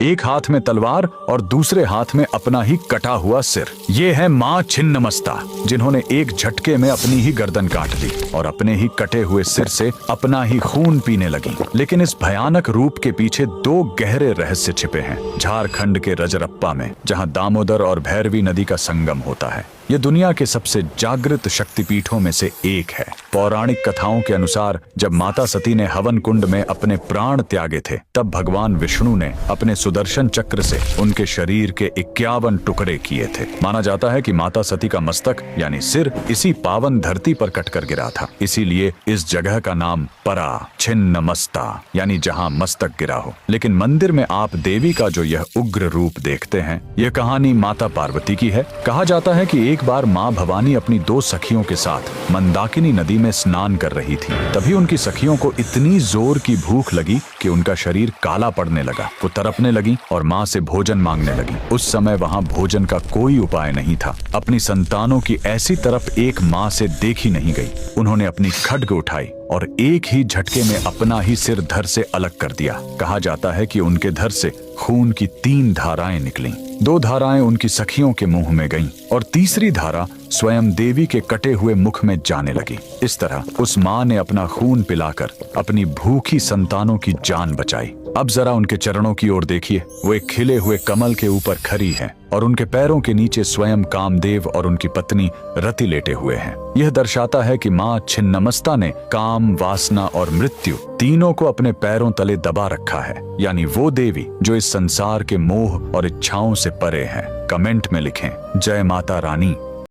एक हाथ में तलवार और दूसरे हाथ में अपना ही कटा हुआ सिर। ये है माँ छिन्नमस्ता, जिन्होंने एक झटके में अपनी ही गर्दन काट दी और अपने ही कटे हुए सिर से अपना ही खून पीने लगी। लेकिन इस भयानक रूप के पीछे दो गहरे रहस्य छिपे हैं। झारखंड के रजरप्पा में, जहाँ दामोदर और भैरवी नदी का संगम होता है, ये दुनिया के सबसे जागृत शक्तिपीठों में से एक है। पौराणिक कथाओं के अनुसार जब माता सती ने हवन कुंड में अपने प्राण त्यागे थे, तब भगवान विष्णु ने अपने सुदर्शन चक्र से उनके शरीर के 51 टुकड़े किए थे। माना जाता है कि माता सती का मस्तक यानी सिर इसी पावन धरती पर कटकर गिरा था। इसीलिए इस जगह का नाम परा छिन्नमस्ता यानी जहाँ मस्तक गिरा हो। लेकिन मंदिर में आप देवी का जो यह उग्र रूप देखते हैं, यह कहानी माता पार्वती की है। कहा जाता है कि एक बार माँ भवानी अपनी 2 सखियों के साथ मंदाकिनी नदी में स्नान कर रही थी। तभी उनकी सखियों को इतनी जोर की भूख लगी कि उनका शरीर काला पड़ने लगा। वो तड़पने लगी और माँ से भोजन मांगने लगी। उस समय वहाँ भोजन का कोई उपाय नहीं था। अपनी संतानों की ऐसी तरफ एक माँ से देखी नहीं गई। उन्होंने अपनी खड्ग उठाई और एक ही झटके में अपना ही सिर धड़ से अलग कर दिया। कहा जाता है कि उनके धड़ से खून की 3 धाराएं निकलीं। 2 धाराएं उनकी सखियों के मुंह में गईं और तीसरी धारा स्वयं देवी के कटे हुए मुख में जाने लगी। इस तरह उस माँ ने अपना खून पिलाकर अपनी भूखी संतानों की जान बचाई। अब जरा उनके चरणों की ओर देखिए। वो एक खिले हुए कमल के ऊपर खड़ी है और उनके पैरों के नीचे स्वयं कामदेव और उनकी पत्नी रति लेटे हुए हैं। यह दर्शाता है कि माँ छिन्नमस्ता ने काम, वासना और मृत्यु तीनों को अपने पैरों तले दबा रखा है, यानी वो देवी जो इस संसार के मोह और इच्छाओं से परे है। कमेंट में लिखें, जय माता रानी।